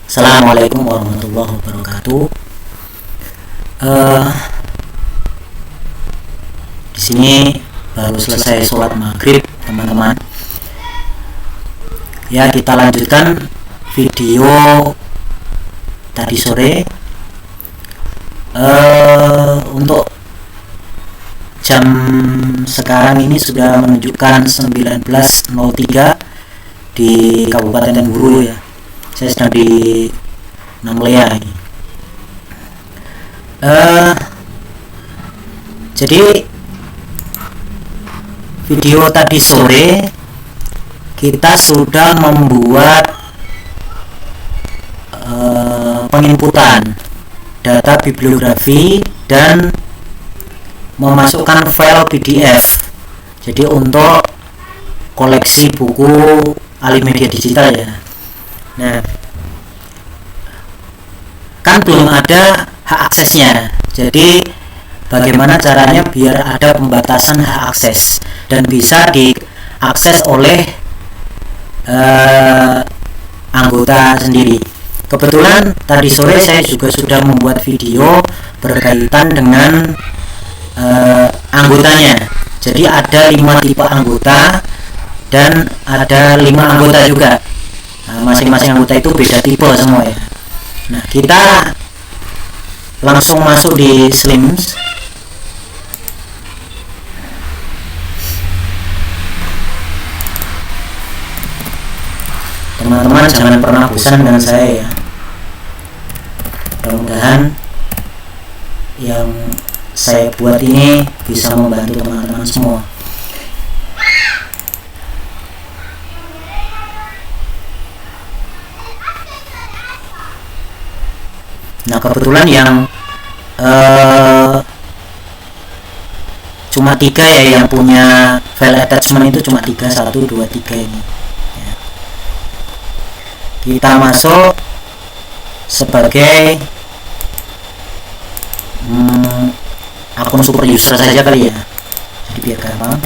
Assalamualaikum warahmatullahi wabarakatuh. Di sini baru selesai sholat maghrib, teman-teman. Ya, kita lanjutkan video tadi sore. Untuk jam sekarang ini sudah menunjukkan 19.03 di Kabupaten Buru ya. Saya sedang di Namlea ini. Jadi video tadi sore kita sudah membuat penginputan data bibliografi dan memasukkan file PDF. Jadi untuk koleksi buku Alimedia Digital ya. Nah, kan belum ada hak aksesnya. Jadi bagaimana caranya biar ada pembatasan hak akses dan bisa diakses oleh anggota sendiri. Kebetulan tadi sore saya juga sudah membuat video berkaitan dengan anggotanya. Jadi ada 5 tipe anggota dan ada 5 anggota juga. Masing-masing anggota itu beda tipe semua ya. Nah, kita langsung masuk di Slims. Teman-teman jangan pernah bosan dengan saya ya. Mudah-mudahan yang saya buat ini bisa membantu teman-teman semua. Nah, kebetulan yang cuma 3 ya yang punya file attachment itu cuma 3, 1, 2, 3 ini ya. Kita masuk sebagai akun super user saja kali ya, jadi biar gampang.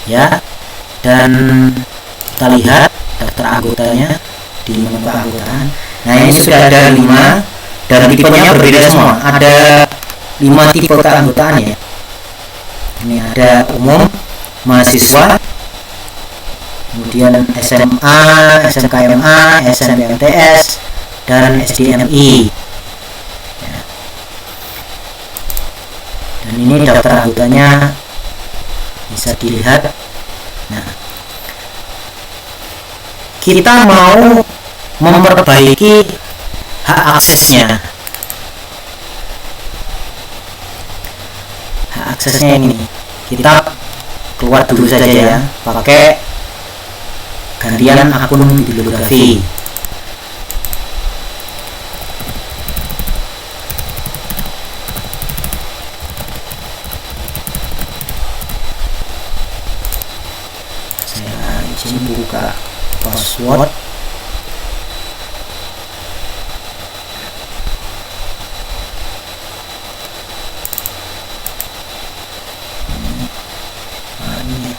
Ya, dan kita lihat daftar anggotanya di menu keanggotaan. Nah, ini sudah ada 5 dan tipenya berbeda semua. Ada 5 tipe keanggotaan ya. Ini ada umum, mahasiswa, kemudian SMA, SMKMA, SNMTS, dan SDMI ya. Dan ini daftar anggotanya bisa dilihat. Nah, kita mau memperbaiki hak aksesnya. Hak aksesnya ini kita keluar dulu saja ya, pakai gantian akun bibliografi. Saya buka password. Ini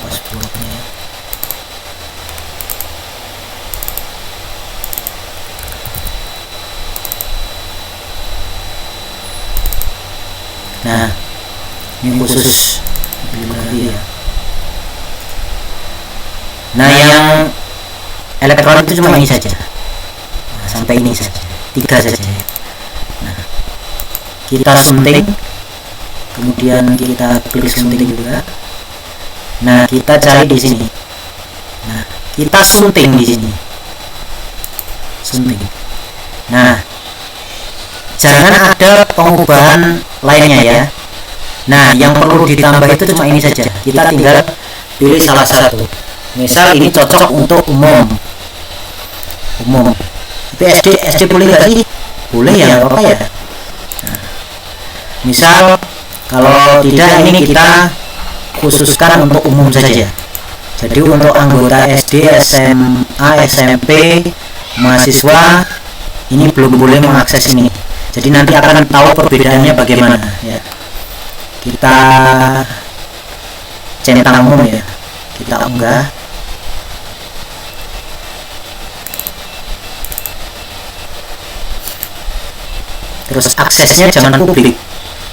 passwordnya. Nah, ini khusus bibliografi ya. Nah, yang elektronik itu cuma ini saja. Nah, sampai ini saja, 3 saja. Nah, kita sunting, kemudian kita klik sunting juga. Nah, kita cari di sini. Nah, kita sunting di sini. Sunting. Nah, jangan ada pengubahan lainnya ya. Nah, yang perlu ditambah itu cuma ini saja. Kita tinggal pilih salah satu. Misal ini cocok untuk umum. Tapi SD boleh nggak sih? Boleh ya, apa ya? Nah, misal kalau tidak, ini kita khususkan untuk umum saja. Jadi untuk anggota SD, SMA, SMP, mahasiswa ini belum boleh mengakses ini. Jadi nanti akan tahu perbedaannya bagaimana ya. Kita centang umum ya, kita unggah. Terus aksesnya jangan publik,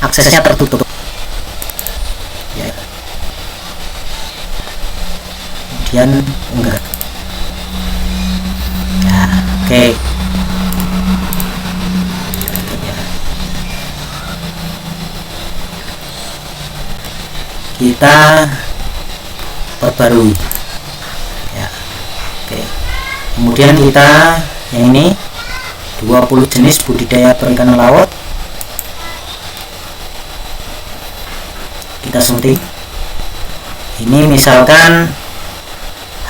aksesnya tertutup ya. Kemudian unggah ya, oke. Kita perbarui ya, oke. Kemudian kita yang ini 20 jenis budidaya perikanan laut kita sunting. Ini misalkan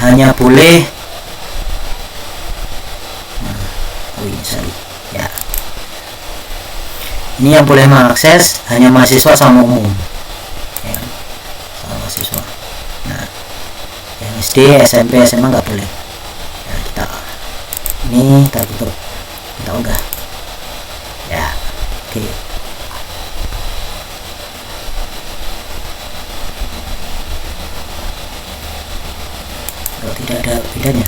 hanya boleh ya, ini yang boleh mengakses hanya mahasiswa sama umum ya, sama mahasiswa. Nah yang SD, SMP, SMA nggak boleh ya, kita ini tertutup, kita unggah ya, oke. Kalau tidak ada bedanya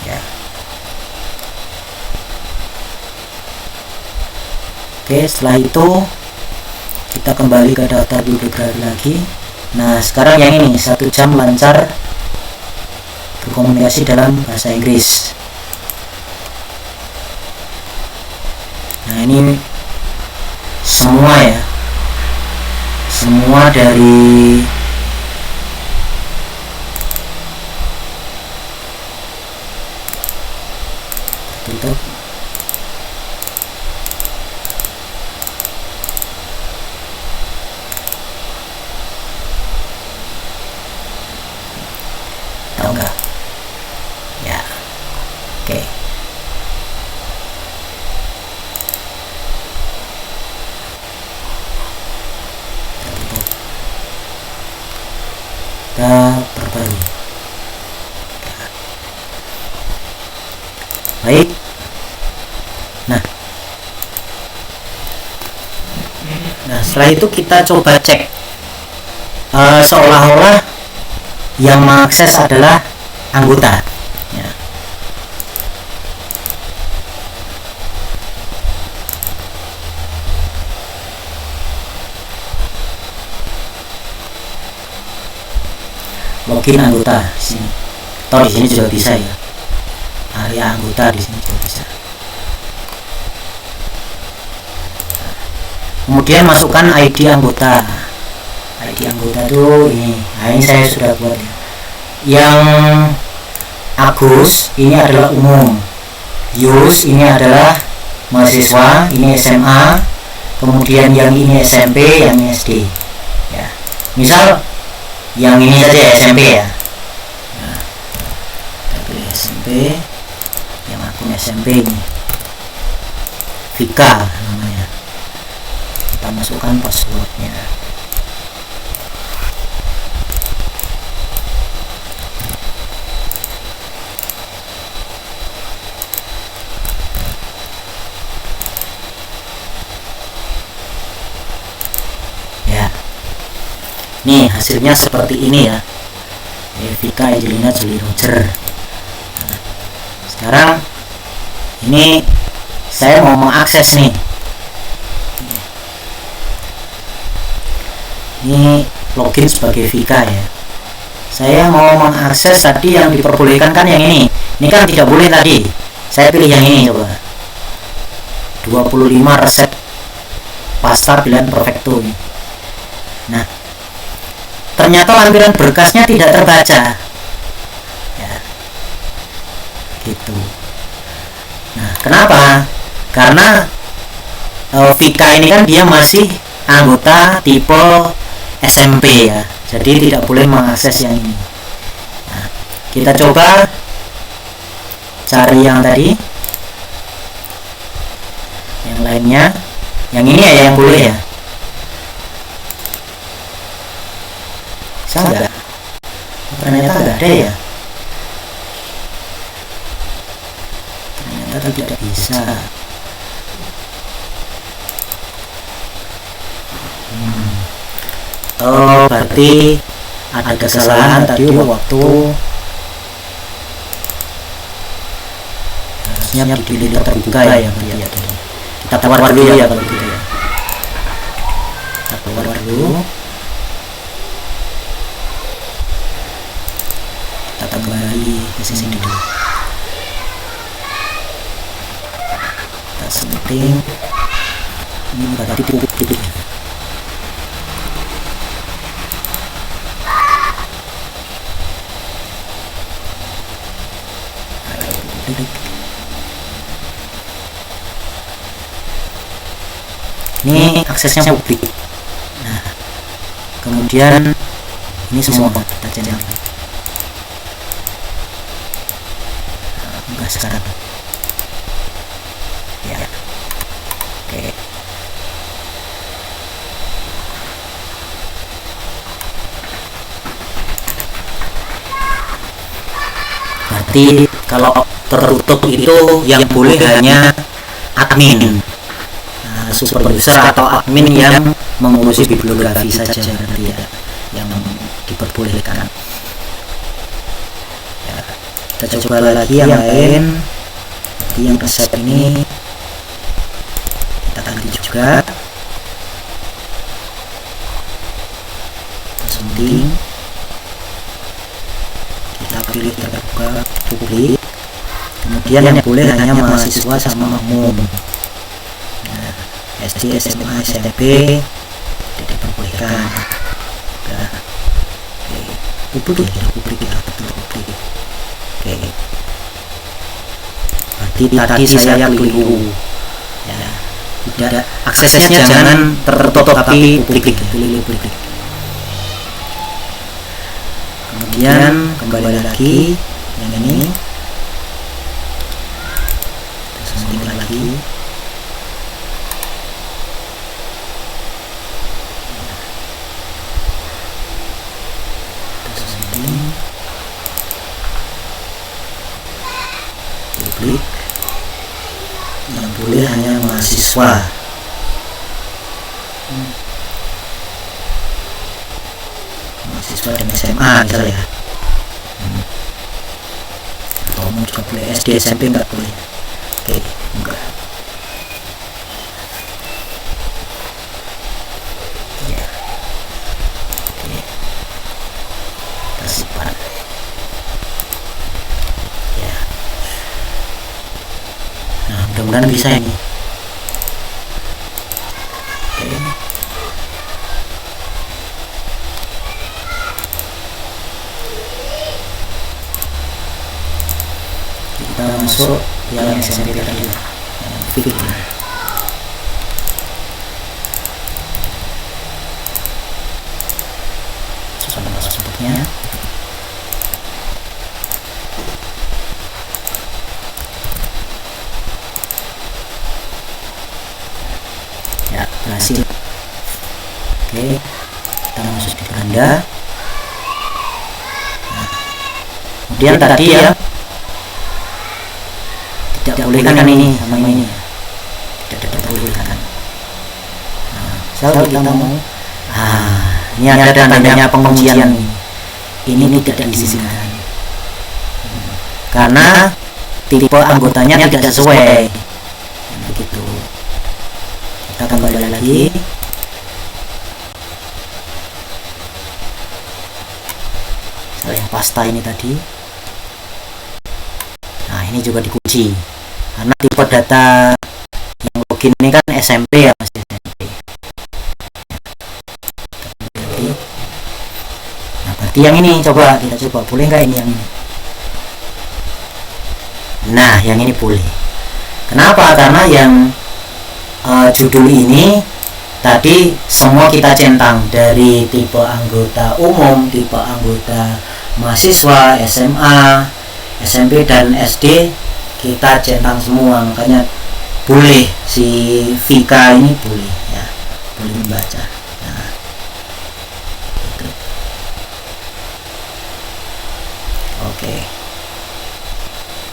ya, oke. Setelah itu kita kembali ke daftar bibliografi lagi. Nah sekarang yang ini 1 jam lancar berkomunikasi dalam bahasa Inggris. Nah ini semua ya, semua dari tutup tahu nggak ya, oke. Kita perbarui. Baik. Nah setelah itu kita coba cek seolah-olah yang mengakses adalah anggota ya. Login anggota di sini, atau di sini juga bisa ya, area anggota di sini juga bisa. Kemudian masukkan ID anggota. ID anggota tuh ini. Nah ini saya sudah buat ya. Yang Agus ini adalah umum, Yus ini adalah mahasiswa, ini SMA, kemudian yang ini SMP, yang ini SD ya. Misal yang ini saja SMP ya. Nah, kita pilih SMP, yang akun SMP ini Vika namanya. Kita masukkan passwordnya. Nih hasilnya seperti ini ya, Vika, Angelina, Julie, Roger. Nah, sekarang ini saya mau mengakses nih. Ini login sebagai Vika ya. Saya mau mengakses tadi yang diperbolehkan kan yang ini. Ini kan tidak boleh tadi. Saya pilih yang ini coba. 25 resep pasta pilihan perfecto nih. Nah, ternyata lampiran berkasnya tidak terbaca ya, gitu. Nah kenapa? Karena Vika ini kan dia masih anggota tipe SMP ya, jadi tidak boleh mengakses yang ini. Nah, kita coba cari yang tadi lainnya. Yang ini ya yang boleh ya. Bisa nggak? Ternyata nggak ada ya. Ternyata tidak bisa. Oh, berarti ada kesalahan tadi waktu harusnya di filter terbuka ya. Kita keluar dulu ya kalau gitu ya. Kita keluar dulu. Kita kembali ke sini dulu. Kita setting. Ini berarti publik ya. Ini aksesnya publik. Nah, kemudian ini semua kita centang. Enggak sekarang. Ya. Oke. Berarti kalau tertutup itu yang boleh hanya admin. Superuser atau admin yang mengurusi bibliografi saja berarti ya yang diperbolehkan ya. Kita coba lagi yang lain. Jadi yang resep ini kita ganti juga, sunting, kita pilih terbuka publik, kemudian yang boleh hanya mahasiswa sama umum. SD, SMA, SMP tidak diperbolehkan. Nah, publik ya, betul publik. Oke. Berarti tadi saya keliru. Ya, tidak, aksesnya jangan tertutup tapi publik, pilih publik. Kemudian kembali lagi yang ini. Sunting lagi. Publik yang boleh hanya mahasiswa. Mahasiswa dan SMA misalnya. Atau umum juga boleh, SD SMP enggak boleh. Oke, enggak. Ya. Oke. Kita simpan. Mudah-mudahan bisa ini. Oke. Kita masuk yang SMP tadi, yang fikih. Sudah masuk bentuknya. Ya, berhasil. Oke, kita masuk di beranda. Nah, kemudian tadi ya tidak boleh kan ini sama ini ya. Tidak boleh kan. Nah, misal kita mau ini ada tandanya pengujian ini tidak diizinkan karena tipe anggotanya tidak sesuai. Begitu. Kita kembali lagi. Yang pasta ini tadi. Nah, ini juga dikunci karena tipe data yang login ini kan SMP ya, masih SMP. Nah, berarti yang ini coba kita coba, boleh nggak ini yang ini? Nah, yang ini boleh. Kenapa? Karena yang judul ini tadi semua kita centang, dari tipe anggota umum, tipe anggota mahasiswa, SMA, SMP dan SD kita centang semua. Makanya boleh, si Vika ini boleh ya, boleh membaca. Nah, itu. Oke.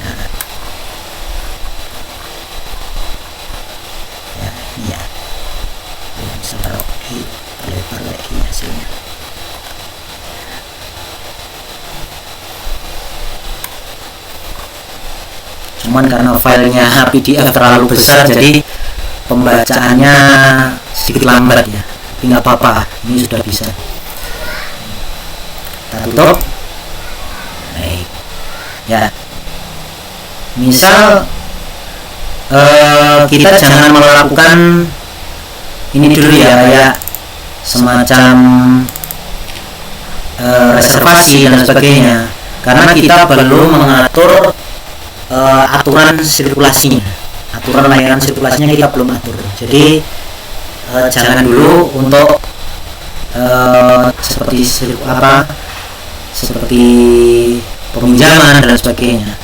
Nah, ya ini ya, bisa taruh di lebar lagi hasilnya. Cuman karena filenya PDF terlalu besar, jadi pembacaannya sedikit lambat ya, tapi nggak apa-apa, ini sudah bisa. Kita tutup. Baik ya, misal kita jangan melakukan ini dulu ya, kayak semacam reservasi dan sebagainya, karena kita belum mengatur aturan sirkulasinya, aturan layanan sirkulasinya kita belum atur. Jadi jangan dulu untuk seperti peminjaman dan sebagainya.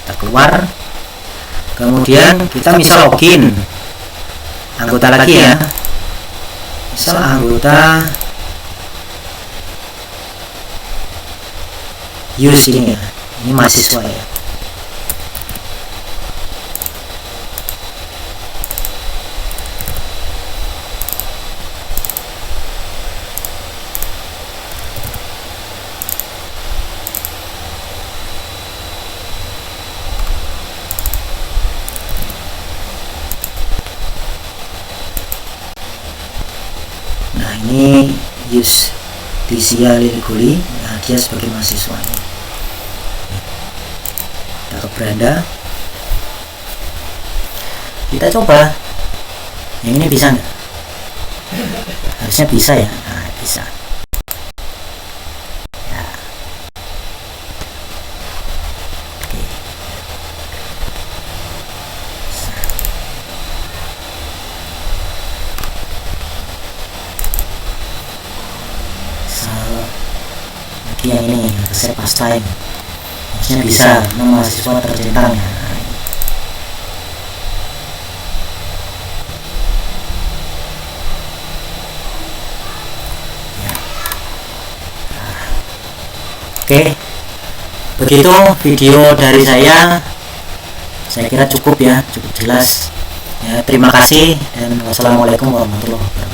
Kita keluar, kemudian kita misal login anggota lagi ya, misal anggota use ini ya, ini mahasiswa ya. Nah ini use Disia Liliguli, nah dia sebagai mahasiswa ini. Kita ke Branda, kita coba yang ini bisa nggak? Harusnya bisa ya. Nah bisa ya. Oke. Lagi yang ini resep pastime harusnya bisa, nama mahasiswa tercentang ya. Oke, begitu video dari saya kira cukup ya, cukup jelas ya. Terima kasih dan wassalamualaikum warahmatullahi wabarakatuh.